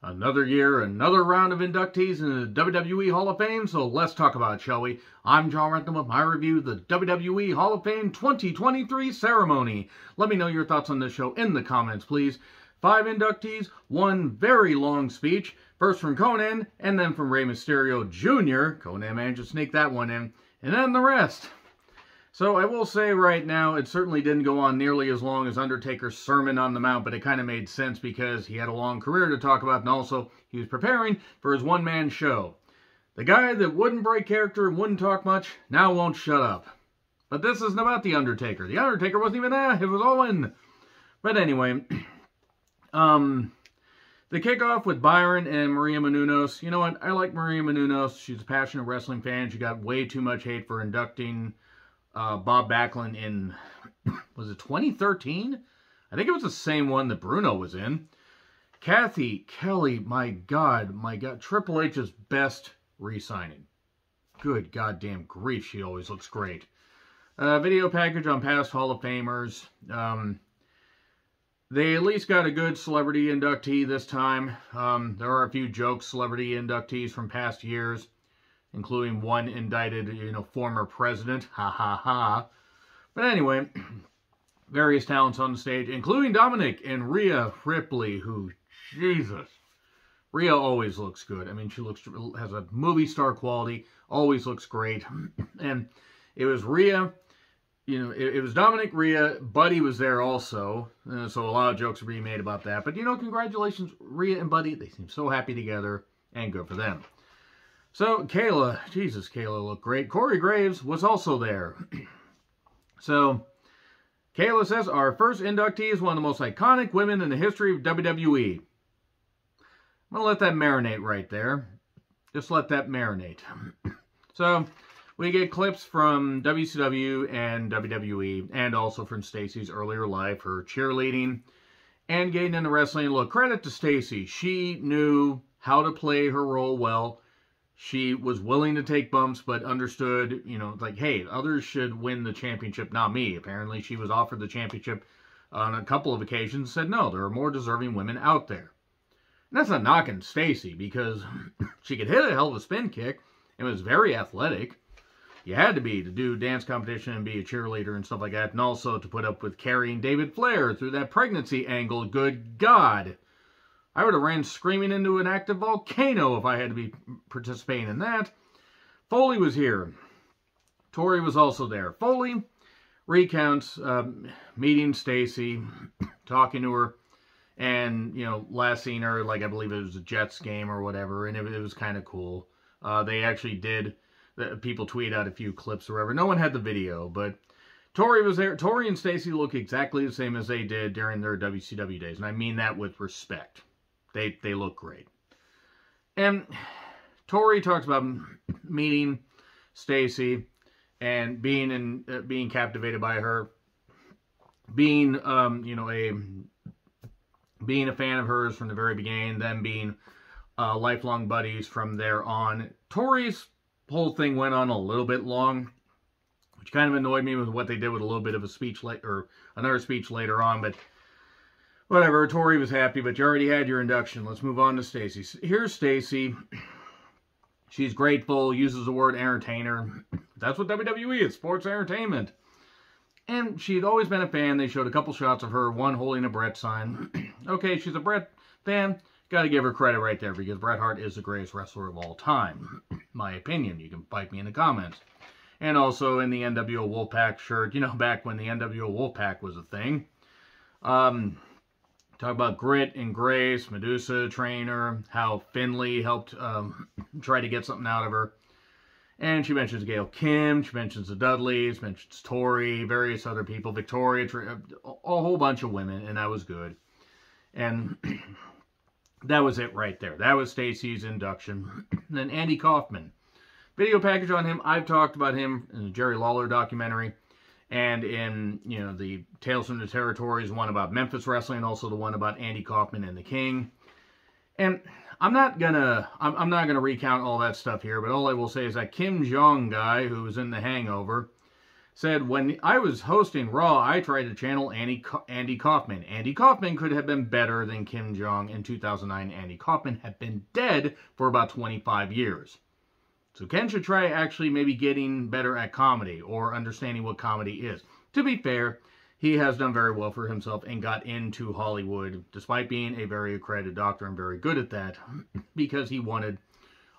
Another year, another round of inductees in the WWE Hall of Fame, so let's talk about it, shall we? I'm John Rentham with my review of the WWE Hall of Fame 2023 ceremony. Let me know your thoughts on this show in the comments, please. 5 inductees, one very long speech, first from Conan, and then from Rey Mysterio Jr. Conan managed to sneak that one in, and then the rest. So I will say right now, it certainly didn't go on nearly as long as Undertaker's Sermon on the Mount, but it kind of made sense because he had a long career to talk about, and also he was preparing for his one-man show. The guy that wouldn't break character and wouldn't talk much, now won't shut up. But this isn't about The Undertaker. The Undertaker wasn't even there, it was Owen. But anyway, the kickoff with Byron and Maria Menounos. You know what, I like Maria Menounos. She's a passionate wrestling fan. She got way too much hate for inducting Bob Backlund in, was it 2013? I think it was the same one that Bruno was in. Kathy Kelly, my God, Triple H's best re-signing. Good goddamn grief, she always looks great. Video package on past Hall of Famers. They at least got a good celebrity inductee this time. There are a few joke celebrity inductees from past years, including one indicted, former president. Ha ha ha. But anyway, various talents on the stage, including Dominic and Rhea Ripley, who, Jesus. Rhea always looks good. I mean, she has a movie star quality, always looks great. And it was Rhea, it was Dominic, Rhea, Buddy was there also. So a lot of jokes are being made about that. But, congratulations, Rhea and Buddy. They seem so happy together, and good for them. So, Kayla, Jesus, Kayla looked great. Corey Graves was also there. So, Kayla says, our first inductee is one of the most iconic women in the history of WWE. I'm going to let that marinate right there. Just let that marinate. So, we get clips from WCW and WWE, and also from Stacey's earlier life, her cheerleading, and getting into wrestling. Look, credit to Stacey. She knew how to play her role well. She was willing to take bumps, but understood, like, hey, others should win the championship, not me. Apparently, she was offered the championship on a couple of occasions and said, no, there are more deserving women out there. And that's not knocking Stacey, because she could hit a hell of a spin kick and was very athletic. You had to be to do dance competition and be a cheerleader and stuff like that, and also to put up with carrying David Flair through that pregnancy angle. Good God. I would have ran screaming into an active volcano if I had to be participating in that. Foley was here. Tori was also there. Foley recounts meeting Stacey, talking to her, and, last seen her, like, I believe it was a Jets game or whatever, and it was kind of cool. They actually did, people tweet out a few clips or whatever. No one had the video, but Tori was there. Tori and Stacey look exactly the same as they did during their WCW days, and I mean that with respect. They look great. And Tori talks about meeting Stacey and being captivated by her, being being a fan of hers from the very beginning, then being lifelong buddies from there on. Tori's whole thing went on a little bit long, which kind of annoyed me with what they did with a little bit of a speech or another speech later on, but whatever, Tori was happy, but you already had your induction. Let's move on to Stacey. Here's Stacey. She's grateful, uses the word entertainer. That's what WWE is, sports entertainment. And she'd always been a fan. They showed a couple shots of her, one holding a Bret sign. Okay, she's a Bret fan. Got to give her credit right there, because Bret Hart is the greatest wrestler of all time. My opinion. You can fight me in the comments. And also in the NWO Wolfpack shirt, back when the NWO Wolfpack was a thing. Talk about grit and grace, Medusa trainer, how Finlay helped try to get something out of her. And she mentions Gail Kim, she mentions the Dudleys, mentions Tori, various other people, Victoria, a whole bunch of women, and that was good. And that was it right there. That was Stacey's induction. And then Andy Kaufman. Video package on him. I've talked about him in the Jerry Lawler documentary. And in, the Tales from the Territories, one about Memphis wrestling, also the one about Andy Kaufman and the King. And I'm not gonna recount all that stuff here, but all I will say is that Kim Jong guy, who was in The Hangover, said, when I was hosting Raw, I tried to channel Andy Kaufman. Andy Kaufman could have been better than Kim Jong in 2009. Andy Kaufman had been dead for about 25 years. So Ken should try actually maybe getting better at comedy or understanding what comedy is. To be fair, he has done very well for himself and got into Hollywood, despite being a very accredited doctor and very good at that, because he wanted,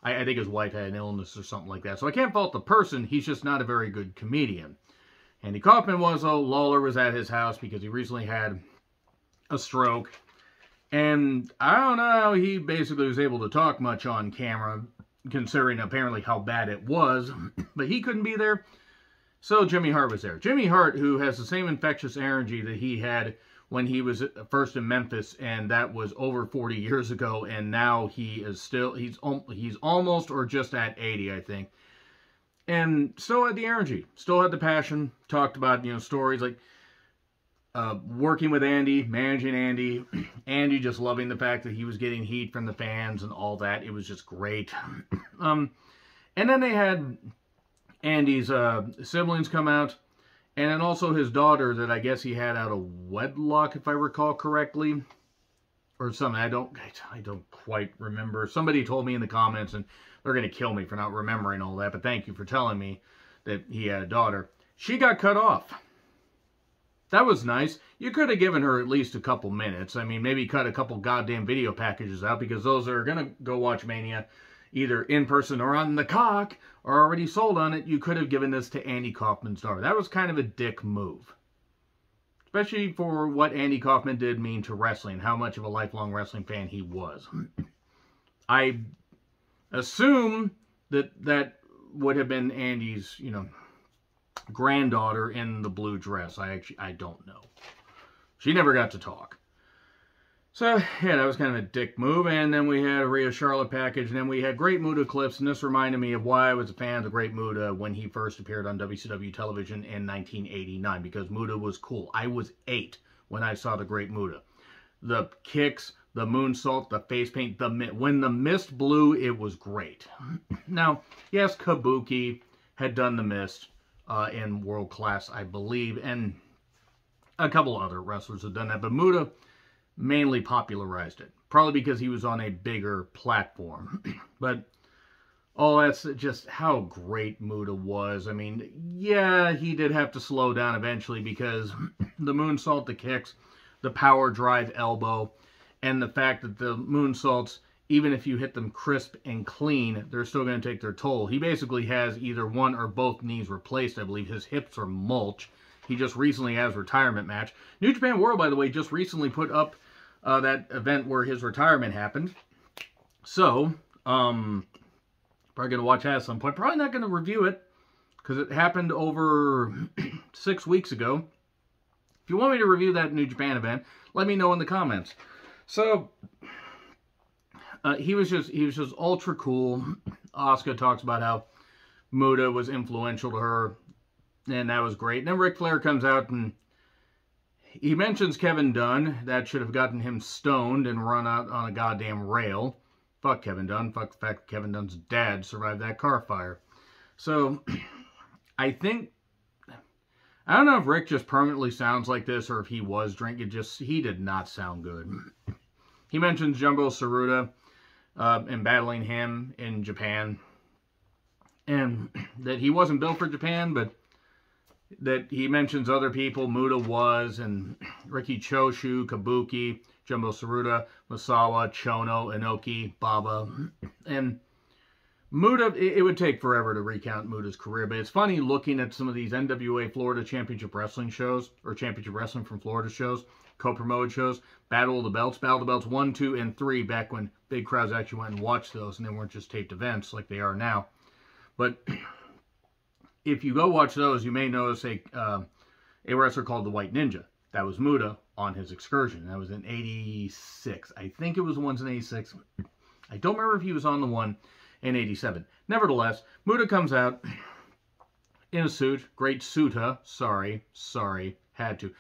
I think his wife had an illness or something like that. So I can't fault the person, he's just not a very good comedian. Andy Kaufman was, Lawler was at his house because he recently had a stroke. And I don't know how he basically was able to talk much on camera, considering apparently how bad it was. But he couldn't be there. So Jimmy Hart was there. Jimmy Hart, who has the same infectious energy that he had when he was first in Memphis, and that was over 40 years ago, and now he is still, he's almost or just at 80, I think. And still had the energy, still had the passion, talked about, stories like working with Andy, managing Andy, Andy just loving the fact that he was getting heat from the fans and all that. It was just great. And then they had Andy's siblings come out, and then also his daughter that I guess he had out of wedlock, if I recall correctly, or something. I don't quite remember. Somebody told me in the comments, and they're going to kill me for not remembering all that, but thank you for telling me that he had a daughter. She got cut off. That was nice. You could have given her at least a couple minutes. I mean, maybe cut a couple goddamn video packages out, because those that are going to go watch Mania, either in person or on the cock, are already sold on it. You could have given this to Andy Kaufman's daughter. That was kind of a dick move. Especially for what Andy Kaufman did mean to wrestling, how much of a lifelong wrestling fan he was. I assume that would have been Andy's, granddaughter in the blue dress. I don't know. She never got to talk. So, yeah, that was kind of a dick move. And then we had a Rhea Charlotte package. And then we had Great Muta clips. And this reminded me of why I was a fan of the Great Muta when he first appeared on WCW television in 1989. Because Muta was cool. I was 8 when I saw the Great Muta. The kicks, the moonsault, the face paint, when the mist blew, it was great. Now, yes, Kabuki had done the mist in World Class, I believe. And a couple other wrestlers had done that. But Muta mainly popularized it, probably because he was on a bigger platform. But that's just how great Muta was. I mean, yeah, he did have to slow down eventually because the moonsault, the kicks, the power drive elbow, and the fact that the moonsaults, even if you hit them crisp and clean, they're still going to take their toll. He basically has either one or both knees replaced. I believe his hips are mulch. He just recently has a retirement match. New Japan World, by the way, just recently put up that event where his retirement happened. So, probably going to watch that at some point. Probably not going to review it, because it happened over 6 weeks ago. If you want me to review that New Japan event, let me know in the comments. So, he was just ultra cool. Asuka talks about how Muta was influential to her, and that was great. And then Ric Flair comes out and he mentions Kevin Dunn. That should have gotten him stoned and run out on a goddamn rail. Fuck Kevin Dunn. Fuck the fact that Kevin Dunn's dad survived that car fire. So, I think, I don't know if Rick just permanently sounds like this or if he was drinking. He did not sound good. He mentions Jumbo Tsuruta and battling him in Japan. And that he wasn't built for Japan, but that he mentions other people. Muta was, and Riki Choshu, Kabuki, Jumbo Tsuruta, Misawa, Chono, Inoki, Baba. And Muta, it would take forever to recount Muta's career, but it's funny looking at some of these NWA Florida Championship Wrestling shows, or Championship Wrestling from Florida shows, co-promoted shows, Battle of the Belts 1, 2, and 3, back when big crowds actually went and watched those, and they weren't just taped events like they are now. But if you go watch those, you may notice a wrestler called the White Ninja. That was Muta on his excursion. That was in 86. I think it was the ones in 86. I don't remember if he was on the one in 87. Nevertheless, Muta comes out in a suit. Great suita. Sorry. Had to.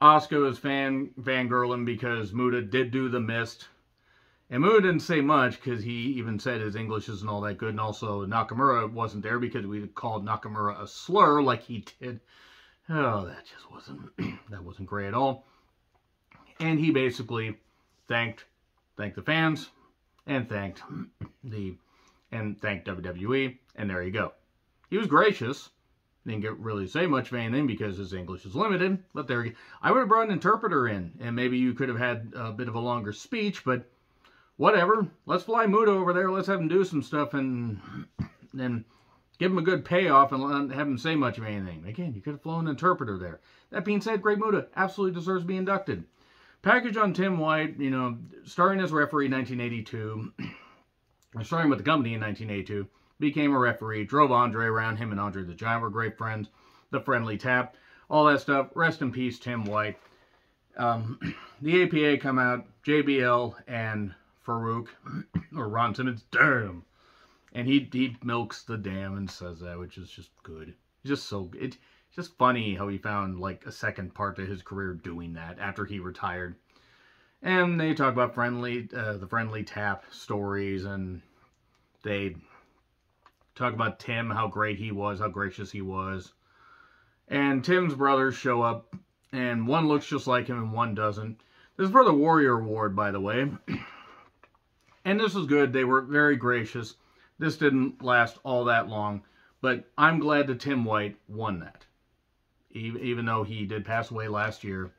Asuka was fangirling because Muta did do the mist. And Muta didn't say much because he even said his English isn't all that good. And also Nakamura wasn't there because we called Nakamura a slur like he did. Oh, that just wasn't great at all. And he basically thanked the fans and thanked WWE. And there you go. He was gracious. Didn't get really say much of anything because his English is limited. But there you go. I would have brought an interpreter in. And maybe you could have had a bit of a longer speech. But whatever. Let's fly Muta over there. Let's have him do some stuff and then give him a good payoff and not have him say much of anything. Again, you could have flown an interpreter there. That being said, Great Muta absolutely deserves to be inducted. Package on Tim White, you know, starting as referee in 1982, or starting with the company in 1982, became a referee, drove Andre around. Him and Andre the Giant were great friends. The friendly tap, all that stuff. Rest in peace, Tim White. The APA come out, JBL and Farouk, or Ron Simmons, damn. And he milks the damn and says that, which is just good. Just so good. It's just funny how he found like a second part to his career doing that after he retired. And they talk about the friendly tap stories, and they talk about Tim, how great he was, how gracious he was. And Tim's brothers show up, and one looks just like him and one doesn't. This is for the Warrior Award, by the way. And this was good. They were very gracious. This didn't last all that long, but I'm glad that Tim White won that. Even though he did pass away last year,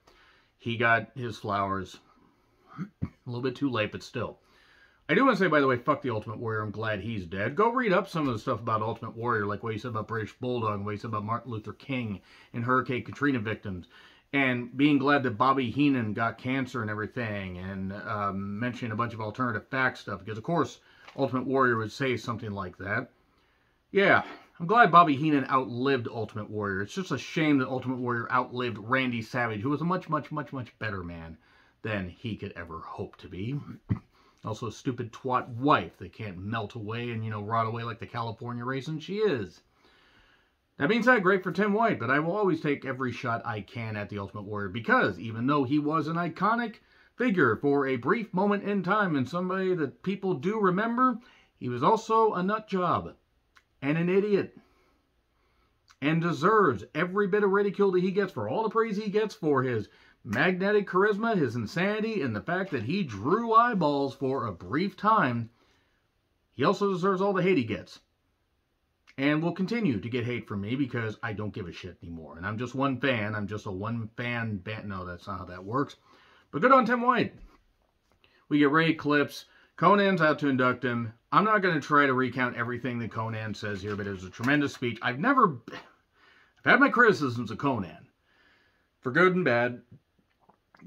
he got his flowers a little bit too late, but still. I do want to say, by the way, fuck the Ultimate Warrior. I'm glad he's dead. Go read up some of the stuff about Ultimate Warrior, like what he said about British Bulldog, and what he said about Martin Luther King and Hurricane Katrina victims. And being glad that Bobby Heenan got cancer and everything, and mentioning a bunch of alternative fact stuff, because of course Ultimate Warrior would say something like that. Yeah, I'm glad Bobby Heenan outlived Ultimate Warrior. It's just a shame that Ultimate Warrior outlived Randy Savage, who was a much, much, much, much better man than he could ever hope to be. Also a stupid twat wife that can't melt away and, you know, rot away like the California raisin she is. That being said, great for Tim White, but I will always take every shot I can at the Ultimate Warrior, because even though he was an iconic figure for a brief moment in time and somebody that people do remember, he was also a nut job and an idiot and deserves every bit of ridicule that he gets for all the praise he gets for his magnetic charisma, his insanity, and the fact that he drew eyeballs for a brief time. He also deserves all the hate he gets. And will continue to get hate from me because I don't give a shit anymore. And I'm just one fan. I'm just a one-fan band. No, that's not how that works. But good on Tim White. We get Ray clips. Conan's out to induct him. I'm not going to try to recount everything that Conan says here, but it was a tremendous speech. I've had my criticisms of Conan, for good and bad.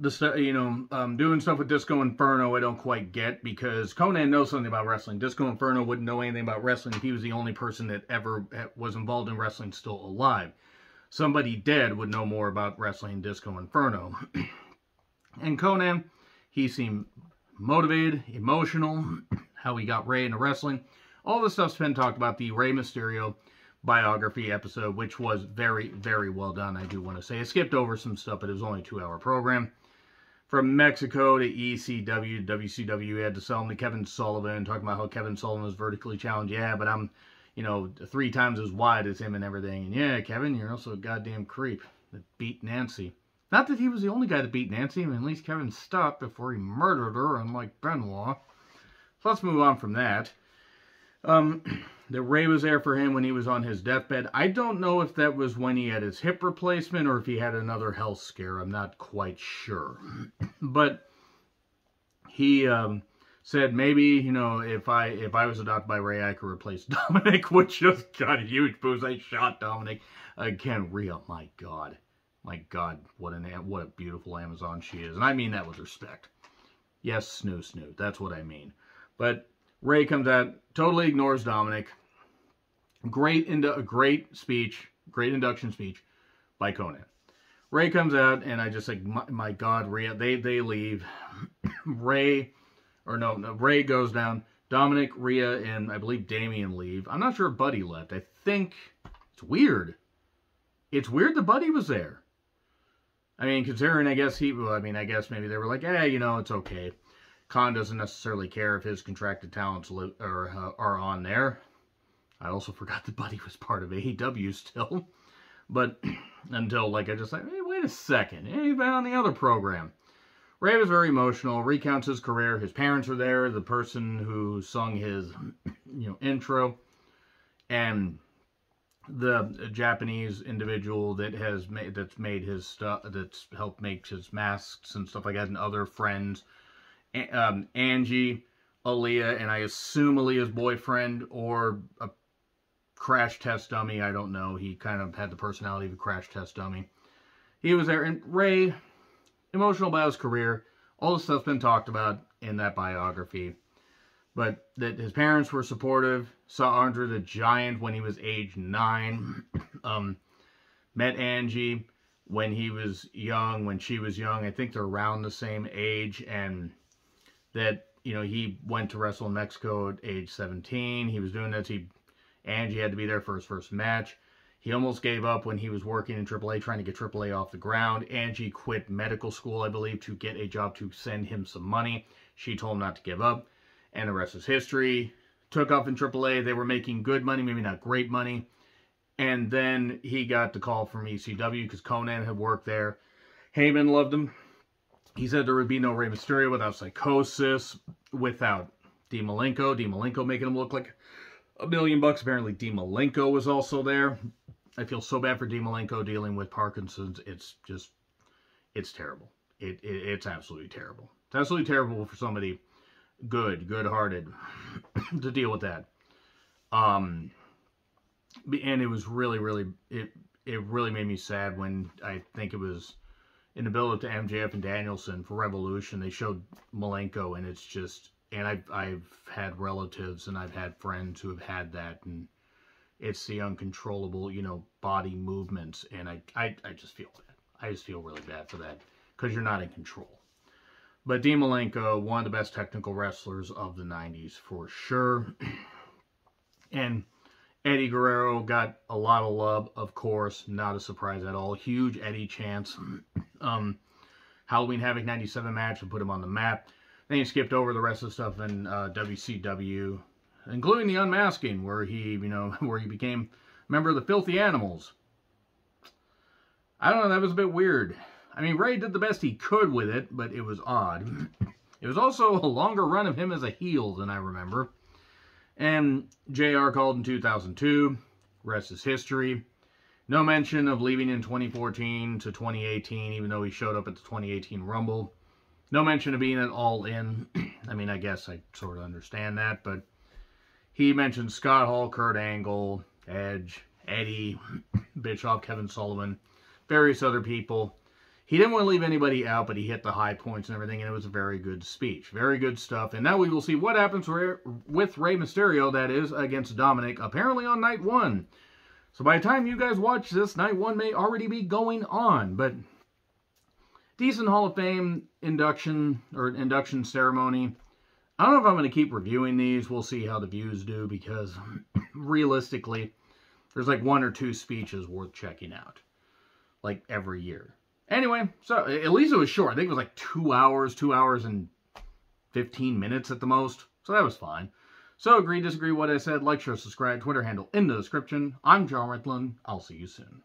Doing stuff with Disco Inferno I don't quite get, because Conan knows something about wrestling. Disco Inferno wouldn't know anything about wrestling if he was the only person that ever was involved in wrestling still alive. Somebody dead would know more about wrestling than Disco Inferno. And Conan, he seemed motivated, emotional, how he got Rey into wrestling. All this stuff's been talked about, the Rey Mysterio biography episode, which was very, very well done, I do want to say. I skipped over some stuff, but it was only a 2-hour program. From Mexico to ECW, WCW, had to sell him to Kevin Sullivan, talking about how Kevin Sullivan was vertically challenged. Yeah, but I'm, 3 times as wide as him and everything. And yeah, Kevin, you're also a goddamn creep that beat Nancy. Not that he was the only guy that beat Nancy. I mean, at least Kevin stopped before he murdered her, unlike Benoit. So let's move on from that. That Rey was there for him when he was on his deathbed. I don't know if that was when he had his hip replacement or if he had another health scare. I'm not quite sure. But he said maybe, if I was adopted by Rey, I could replace Dominic, which just got a huge boost. I shot Dominic. Again, Rhea, my God. My God, what a beautiful Amazon she is. And I mean that with respect. Yes, snoo. That's what I mean. But Rey comes out, totally ignores Dominic. Great speech, great induction speech by Conan. Rey comes out, and I just like, my God, Rhea, they leave. Rey goes down. Dominic, Rhea, and I believe Damien leave. I'm not sure if Buddy left. I think it's weird. It's weird that Buddy was there. I mean, considering, I guess maybe they were like, it's okay. Khan doesn't necessarily care if his contracted talents are on there. I also forgot that Buddy was part of AEW still. But until, like I just said, hey, wait a second. He's been on the other program. Rey was very emotional, recounts his career. His parents were there, the person who sung his intro, and the Japanese individual that's made his stuff, that's helped make his masks and stuff like that, and other friends. Angie, Aaliyah, and I assume Aaliyah's boyfriend, or a crash test dummy, I don't know. He kind of had the personality of a crash test dummy. He was there, and Rey, emotional about his career, all the stuff's been talked about in that biography. But that his parents were supportive, saw Andre the Giant when he was age 9, met Angie when he was young, when she was young. I think they're around the same age, and that, he went to wrestle in Mexico at age 17. He was doing this. Angie had to be there for his first match. He almost gave up when he was working in AAA, trying to get AAA off the ground. Angie quit medical school, I believe, to get a job to send him some money. She told him not to give up, and the rest is history. Took off in AAA. They were making good money, maybe not great money. And then he got the call from ECW because Conan had worked there. Heyman loved him. He said there would be no Rey Mysterio without Psychosis, without Dean Malenko. Dean Malenko making him look like $1 million. Apparently, Dean Malenko was also there. I feel so bad for Dean Malenko dealing with Parkinson's. It's terrible. It's absolutely terrible. It's absolutely terrible for somebody good-hearted to deal with that. And it was really, it really made me sad when I think it was in the build-up to MJF and Danielson for Revolution. They showed Malenko, and it's just, and I've had relatives and I've had friends who have had that, and it's the uncontrollable, body movements, and I just feel bad. I just feel really bad for that, because you're not in control. But Dean Malenko, one of the best technical wrestlers of the 90s, for sure. And Eddie Guerrero got a lot of love, of course, not a surprise at all. Huge Eddie chants. Halloween Havoc 97 match and put him on the map. Then he skipped over the rest of the stuff in WCW, including the Unmasking, where he, where he became a member of the Filthy Animals. I don't know, that was a bit weird. I mean, Rey did the best he could with it, but it was odd. It was also a longer run of him as a heel than I remember. And JR called in 2002. Rest is history. No mention of leaving in 2014 to 2018, even though he showed up at the 2018 Rumble. No mention of being at All In. I mean, I guess I sort of understand that, but he mentioned Scott Hall, Kurt Angle, Edge, Eddie, Bischoff, Kevin Sullivan, various other people. He didn't want to leave anybody out, but he hit the high points and everything, and it was a very good speech. Very good stuff. And now we will see what happens with Rey Mysterio, that is, against Dominic, apparently on night 1. So by the time you guys watch this, night 1 may already be going on. But decent Hall of Fame induction ceremony. I don't know if I'm going to keep reviewing these. We'll see how the views do, because realistically, there's like 1 or 2 speeches worth checking out, like every year. Anyway, so at least it was short. I think it was like 2 hours and 15 minutes at the most. So that was fine. So agree, disagree, what I said, like, share, subscribe, Twitter handle in the description. I'm John Ritlin. I'll see you soon.